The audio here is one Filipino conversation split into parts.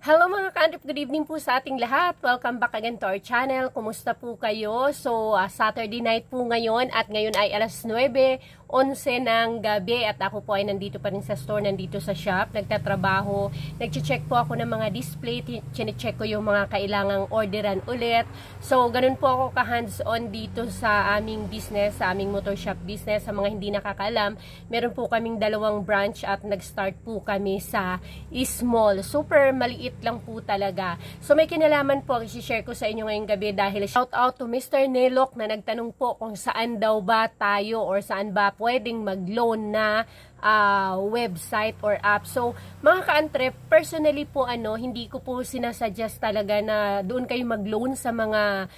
Hello mga ka-Andrip, good evening po sa ating lahat. Welcome back again to our channel. Kumusta po kayo? So, Saturday night po ngayon at ngayon ay alas 9:11 ng gabi at ako po ay nandito pa rin sa store, nandito sa shop, nagtatrabaho. Nag-check po ako ng mga display, chine-check ko yung mga kailangang orderan ulit. So, ganun po ako ka-hands-on dito sa aming business, sa aming motor shop business. Sa mga hindi nakakalam, meron po kaming dalawang branch at nag-start po kami sa small. Super maliit lang po talaga. So may kinalaman po ang i-share ko sa inyo ngayong gabi dahil shout out to Mr. Nelok na nagtanong po kung saan daw ba tayo or saan ba pwedeng mag-loan na website or app. So mga ka-antrep, personally po hindi ko po sinasuggest talaga na doon kayo mag-loan sa mga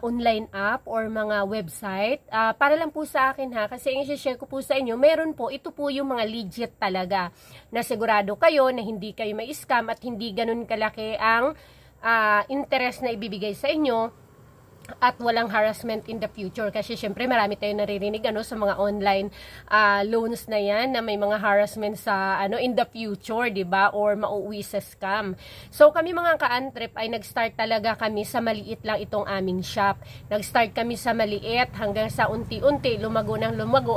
online app or mga website. Para lang po sa akin kasi yung i-share ko po sa inyo, meron po, ito po yung mga legit talaga na sigurado kayo na hindi kayo may scam at hindi ganun kalaki ang interest na ibibigay sa inyo at walang harassment in the future kasi syempre marami tayong naririnig sa mga online loans na yan na may mga harassment sa in the future, 'di ba? Or mauuwi sa scam. So kami mga ka-antrep ay nag-start talaga kami sa maliit lang itong aming shop. Nag-start kami sa maliit hanggang sa unti-unti lumago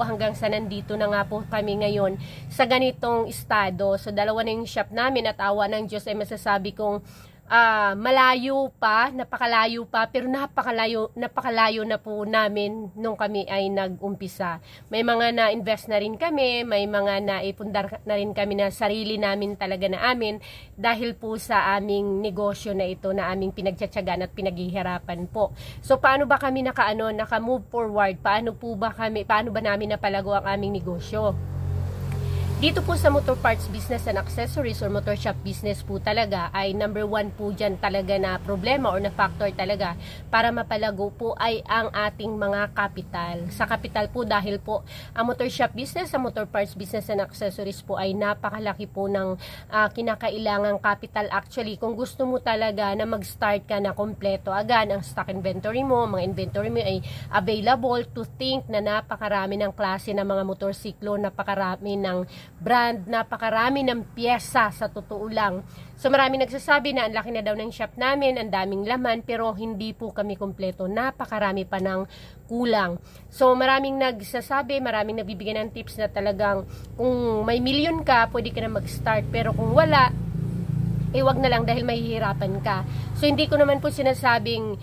hanggang sa nandito na nga po kami ngayon sa ganitong estado. So dalawa na yung shop namin at awa ng Diyos ay masasabi kong malayo pa, napakalayo pa, pero napakalayo na po namin nung kami ay nag-umpisa. May mga na-invest na rin kami, may mga naipundar na rin kami na sarili namin talaga na amin dahil po sa aming negosyo na ito na aming pinagtsatsagaan at pinaghihirapan po. So paano ba kami naka-move forward? Paano ba namin napalago ang aming negosyo? Dito po sa motor parts business and accessories or motor shop business po talaga ay number one po dyan talaga na problema or na factor talaga para mapalago po ay ang ating mga capital. Sa capital po dahil po ang motor shop business, ang motor parts business and accessories po ay napakalaki po ng kinakailangang capital. Actually, kung gusto mo talaga na mag-start ka na kompleto agad ang stock inventory mo, mga inventory mo ay available, to think na napakarami ng klase ng mga motorsiklo, napakarami ng brand, napakarami ng pyesa sa totoo lang. So marami nagsasabi na ang laki na daw ng shop namin, ang daming laman, pero hindi po kami kompleto, napakarami pa ng kulang. So maraming nagsasabi, maraming nagbibigay ng tips na talagang kung may milyon ka, pwede ka na mag-start, pero kung wala, wag na lang dahil mahihirapan ka. So hindi ko naman po sinasabing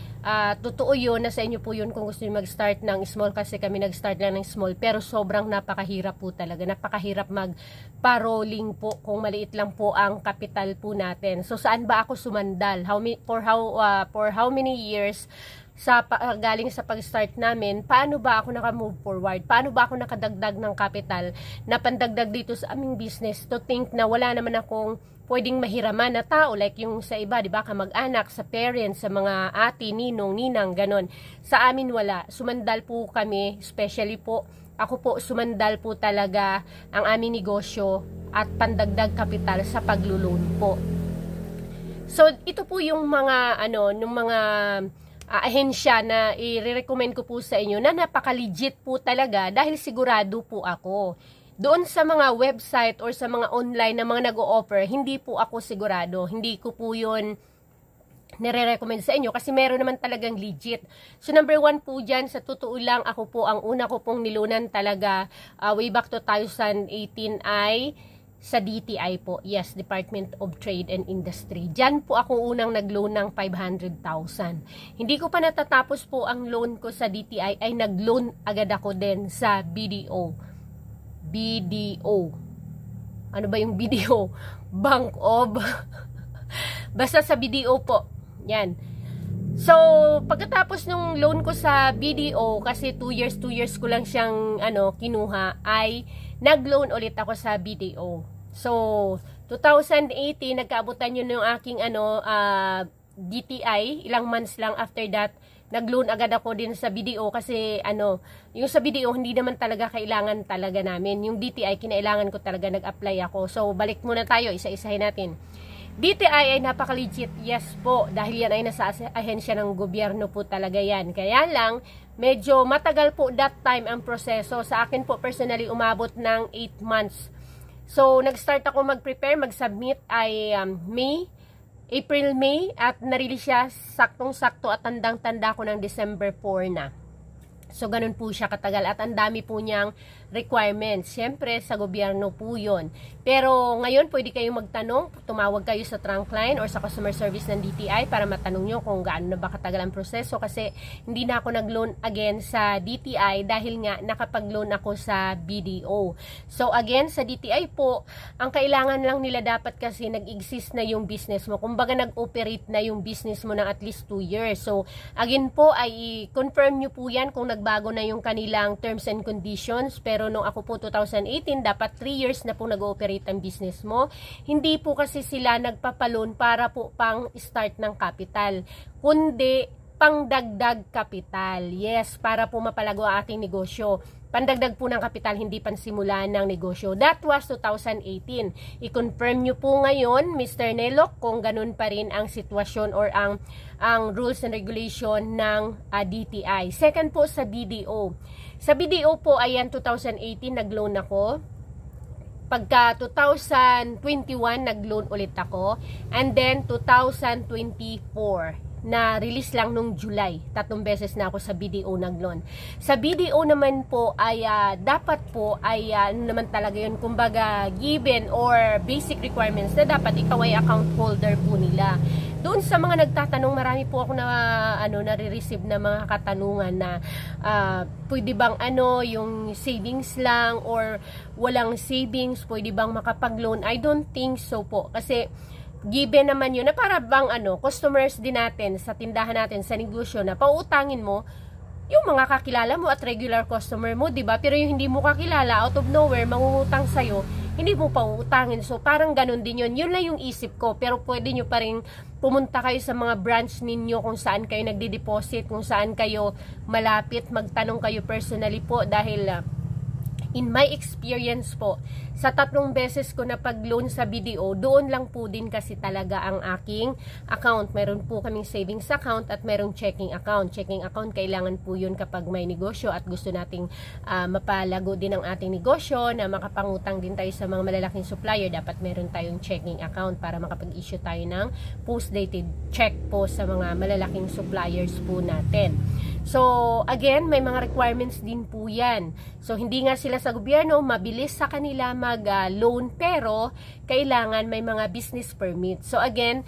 totoo yun, na sa inyo po yun kung gusto nyo mag-start ng small kasi kami nag-start lang ng small, pero sobrang napakahirap po talaga. Napakahirap mag-paroling po kung maliit lang po ang capital po natin. So saan ba ako sumandal? For how many years galing sa pag-start namin, paano ba ako naka-move forward? Paano ba ako nakadagdag ng capital na pandagdag dito sa aming business, to think na wala naman akong pwedeng mahiraman na tao like yung sa iba, di ba, kamag-anak, sa parents, sa mga ate, ninong, ninang, ganon. Sa amin wala. Sumandal po kami, especially po, ako po, sumandal po talaga ang aming negosyo at pandagdag kapital sa paglo-loan po. So, ito po yung mga, nung mga ahensya na i-recommend ko po sa inyo na napaka-legit po talaga dahil sigurado po ako. Doon sa mga website or sa mga online na mga nag-o-offer, hindi po ako sigurado. Hindi ko po yun nire-recommend sa inyo kasi meron naman talagang legit. So number one po dyan, sa totoo lang, ako po, ang una ko pong nilunan talaga way back 2018 ay sa DTI po. Yes, Department of Trade and Industry. Diyan po ako unang nag-loan ng 500,000. Hindi ko pa natatapos po ang loan ko sa DTI ay nag-loan agad ako din sa BDO. Ano ba yung BDO? Bank of basta sa BDO po. Yan. So, pagkatapos nung loan ko sa BDO, kasi 2 years ko lang siyang kinuha, ay nag-loan ulit ako sa BDO. So, 2018, nagkaabutan yun yung aking DTI, ilang months lang after that, nag-loan agad ako din sa BDO kasi yung sa BDO hindi naman talaga kailangan talaga namin. Yung DTI kinailangan ko talaga, nag-apply ako. So balik muna tayo, isa-isahin natin. DTI ay napaka-legit, yes po, dahil yan ay nasa ahensya ng gobyerno po talaga yan. Kaya lang, medyo matagal po that time ang proseso. Sa akin po personally umabot ng 8 months. So nag-start ako mag-prepare, mag-submit ay May April, May, at na-release siya saktong-sakto at tandang-tanda ko ng December 4 na. So, ganun po siya katagal at ang dami po niyang requirements. Siyempre, sa gobyerno po yun. Pero ngayon, pwede kayong magtanong, tumawag kayo sa trunk line or sa customer service ng DTI para matanong nyo kung gaano na ba katagal ang proseso kasi hindi na ako nag-loan again sa DTI dahil nga nakapag-loan ako sa BDO. So, again, sa DTI po, ang kailangan lang nila dapat kasi nag-exist na yung business mo. Kumbaga, nag-operate na yung business mo ng at least 2 years. So, again po, ay confirm nyo po yan kung bago na yung kanilang terms and conditions, pero nung ako po 2018, dapat 3 years na po nag-ooperate ang business mo. Hindi po kasi sila nagpapaloan para po pang start ng capital, kundi pang dagdag kapital. Yes, para po mapalago ang ating negosyo. Pandagdag po ng kapital, hindi pansimulan ng negosyo. That was 2018. I-confirm nyo po ngayon, Mr. Nelok, kung ganun pa rin ang sitwasyon or ang rules and regulation ng DTI. Second po sa BDO. Sa BDO po, ayan, 2018, nag-loan ako. Pagka 2021, nag-loan ulit ako. And then, 2024. Na release lang nung July. 3 beses na ako sa BDO nag-loan. Sa BDO naman po ay dapat po ay ano naman talaga yun, kumbaga given or basic requirements na dapat ikaw ay account holder po nila. Doon sa mga nagtatanong, marami po ako na nare-receive na mga katanungan na pwede bang yung savings lang or walang savings, pwede bang makapag-loan? I don't think so po. Kasi given naman yun na para bang customers din natin sa tindahan natin sa negosyo na pauutangin mo yung mga kakilala mo at regular customer mo, diba? Pero yung hindi mo kakilala, out of nowhere, mangungutang sa'yo, hindi mo pauutangin. So, parang ganun din yun. Yun lang yung isip ko. Pero pwede nyo pa rin pumunta kayo sa mga branch ninyo kung saan kayo nagde-deposit, kung saan kayo malapit, magtanong kayo personally po dahil in my experience po, sa 3 beses ko na pag-loan sa BDO, doon lang po din kasi talaga ang aking account. Meron po kaming savings account at merong checking account. Checking account, kailangan po yun kapag may negosyo at gusto nating mapalago din ang ating negosyo, na makapangutang din tayo sa mga malalaking supplier. Dapat meron tayong checking account para makapag-issue tayo ng post-dated check po sa mga malalaking suppliers po natin. So, again, may mga requirements din po yan. So, hindi nga sila sa gobyerno, mabilis sa kanila mag-loan, pero kailangan may mga business permit. So, again,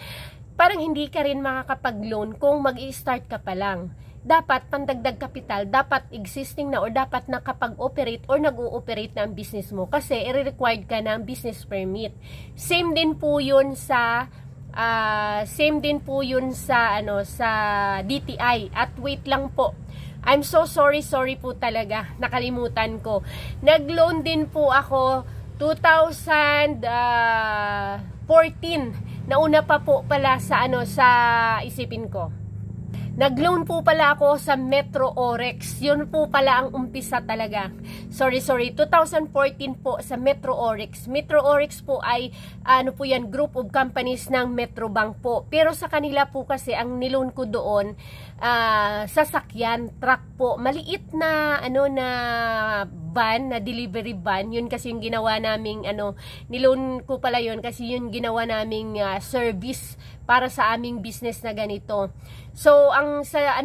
parang hindi ka rin makakapag-loan kung mag-i-start ka pa lang. Dapat pandagdag kapital, dapat existing na or dapat nakapag-operate or nag-ooperate na ang business mo kasi i-required ka ng business permit. Same din po yun sa sa DTI. At wait lang po, I'm so sorry po talaga, nakalimutan ko. Nag-loan din po ako 2014. Nauna pa po pala sa isipin ko. Nag-loan po pala ako sa Metro Orex. Yun po pala ang umpisa talaga. Sorry. 2014 po sa Metro Orex. Metro Orex po ay group of companies ng Metrobank po. Pero sa kanila po kasi ang niloan ko doon sasakyan, truck po. Maliit na na van, na delivery van. Yun kasi yung ginawa naming niloan ko pala yun kasi yun ginawa naming service para sa aming business na ganito. So, ang sa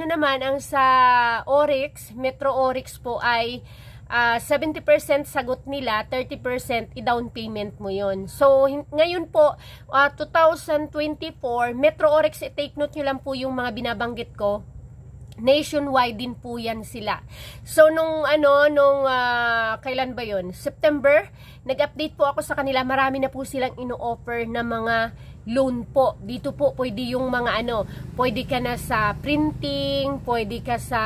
Orex, Metro Orex po ay 70% sagot nila, 30% i-down payment mo yon. So, ngayon po, 2024, Metro Orex, i-take note nyo lang po yung mga binabanggit ko. Nationwide din po yan sila. So, kailan ba yon? September, nag-update po ako sa kanila. Marami na po silang ino-offer na mga loan po. Dito po, pwede yung mga pwede ka na sa printing, pwede ka sa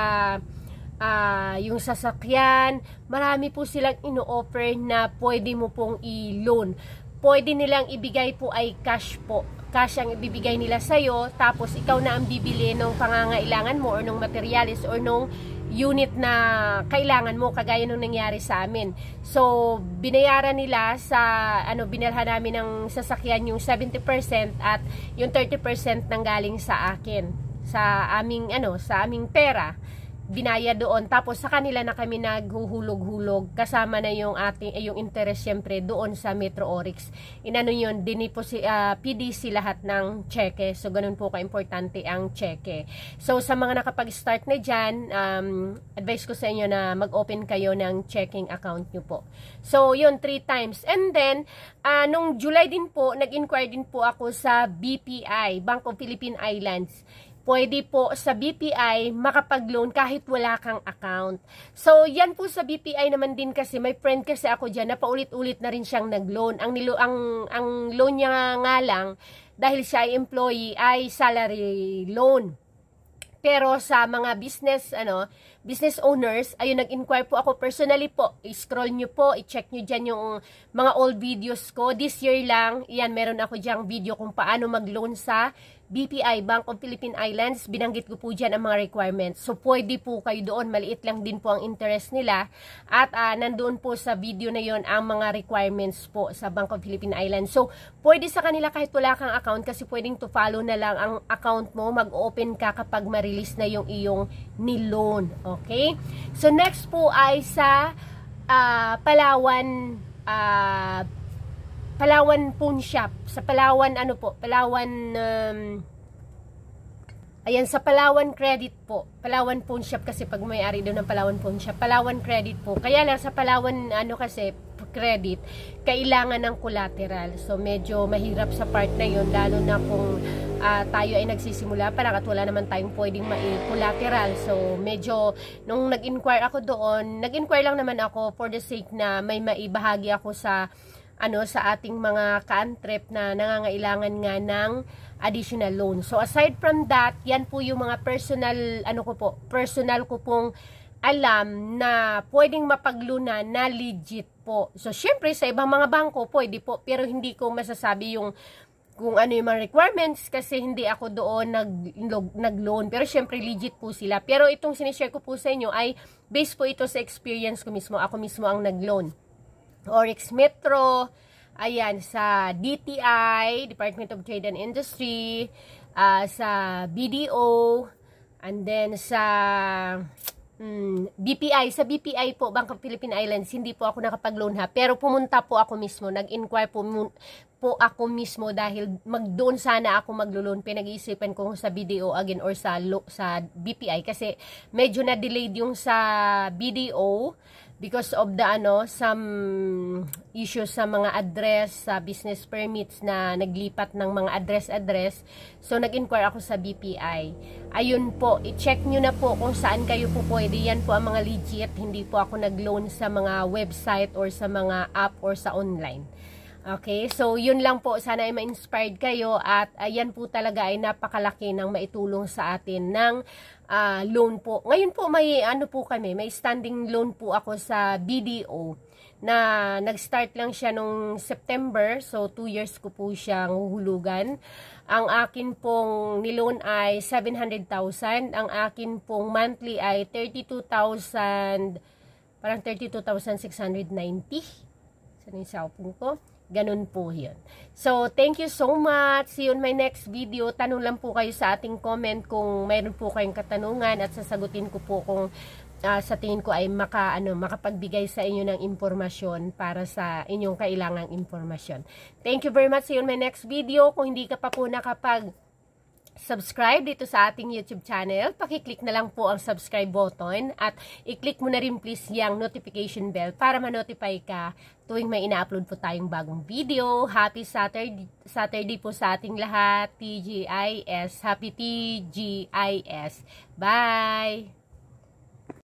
yung sasakyan. Marami po silang ino-offer na pwede mo pong i-loan. Pwede nilang ibigay po ay cash po. Cash ang ibibigay nila sa'yo, tapos ikaw na ang bibili ng pangangailangan mo or ng materialis or ng unit na kailangan mo, kagaya nung nangyari sa amin. So, binayaran nila sa, binilhan namin ng sasakyan yung 70% at yung 30% nang galing sa akin. Sa aming pera. binaya doon, tapos sa kanila na kami naghuhulog-hulog, kasama na yung yung interest syempre doon sa Metro Oryx. Inano yun, PDC lahat ng cheque. So ganun po ka-importante ang cheque. So sa mga nakapag-start na dyan, advice ko sa inyo na mag-open kayo ng checking account nyo po. So yun, 3 times. And then nung July din po, nag-inquire din po ako sa BPI, Bank of Philippine Islands. Pwede po sa BPI makapag-loan kahit wala kang account. So, yan po sa BPI naman din kasi, may friend kasi ako dyan na paulit-ulit na rin siyang nag-loan. Ang loan niya nga lang, dahil siya ay employee, ay salary loan. Pero sa mga business owners, ayun, nag-inquire po ako personally po. I-scroll nyo po, i-check nyo dyan yung mga old videos ko. This year lang, yan, meron ako dyang video kung paano mag-loan sa BPI, Bank of Philippine Islands. Binanggit ko po dyan ang mga requirements. So, pwede po kayo doon. Maliit lang din po ang interest nila. At nandoon po sa video na yon ang mga requirements po sa Bank of Philippine Islands. So, pwede sa kanila kahit wala kang account kasi pwedeng to follow na lang ang account mo. Mag-open ka kapag ma-release na yung iyong niloan. Okay? So, next po ay sa Palawan Pawn Shop. Sa Palawan, ayan, sa Palawan Credit po. Palawan Pawn Shop kasi pag may-ari doon ng Palawan Pawn Shop. Palawan Credit po. Kaya lang sa Palawan, kasi, credit, kailangan ng collateral. So, medyo mahirap sa part na yun, lalo na kung tayo ay nagsisimula pa lang at wala naman tayong pwedeng collateral. So, medyo, nung nag-inquire ako doon, nag-inquire lang naman ako for the sake na may maibahagi ako sa ating mga ka-antrep na nangangailangan nga ng additional loan. So, aside from that, yan po yung mga personal ko pong alam na pwedeng mapaglunan na legit po. So, syempre, sa ibang mga bangko, pwede po, pero hindi ko masasabi kung ano yung mga requirements kasi hindi ako doon nag-loan. Pero syempre, legit po sila. Pero itong sinishare ko po sa inyo ay based po ito sa experience ko mismo. Ako mismo ang nag-loan. Oryx Metro, ayan, sa DTI, Department of Trade and Industry, sa BDO, and then sa BPI. Sa BPI po, Bank of Philippine Islands, hindi po ako nakapag-loan pero pumunta po ako mismo, nag-inquire po ako mismo dahil doon sana ako maglo-loan. Pinag-iisipan ko sa BDO again or sa BPI kasi medyo na-delayed yung sa BDO because of the some issues sa mga address, sa business permits na naglipat ng mga address. So, nag-inquire ako sa BPI. Ayun po, i-check nyo na po kung saan kayo po pwede. Yan po ang mga legit. Hindi po ako nag-loan sa mga website or sa mga app or sa online. Okay, so yun lang po. Sana ay ma-inspired kayo at ayan po talaga ay napakalaki ng maitulong sa atin ng loan po. Ngayon po may may standing loan po ako sa BDO na nag-start lang siya nung September. So 2 years ko po siyang huhulugan. Ang akin pong niloan ay 700,000. Ang akin pong monthly ay 32,000, parang 32,690. Saan yung cellphone ko? Ganun po yun. So, thank you so much. See you on my next video. Tanong lang po kayo sa ating comment kung mayroon po kayong katanungan at sasagutin ko po kung sa tingin ko ay makapagbigay sa inyo ng impormasyon para sa inyong kailangang impormasyon. Thank you very much. See you on my next video. Kung hindi ka pa po subscribe dito sa ating YouTube channel, pakiclick na lang po ang subscribe button at i-click mo na rin please yung notification bell para ma-notify ka tuwing may ina-upload po tayong bagong video. Happy Saturday po sa ating lahat. TGIS. Happy TGIS. Bye!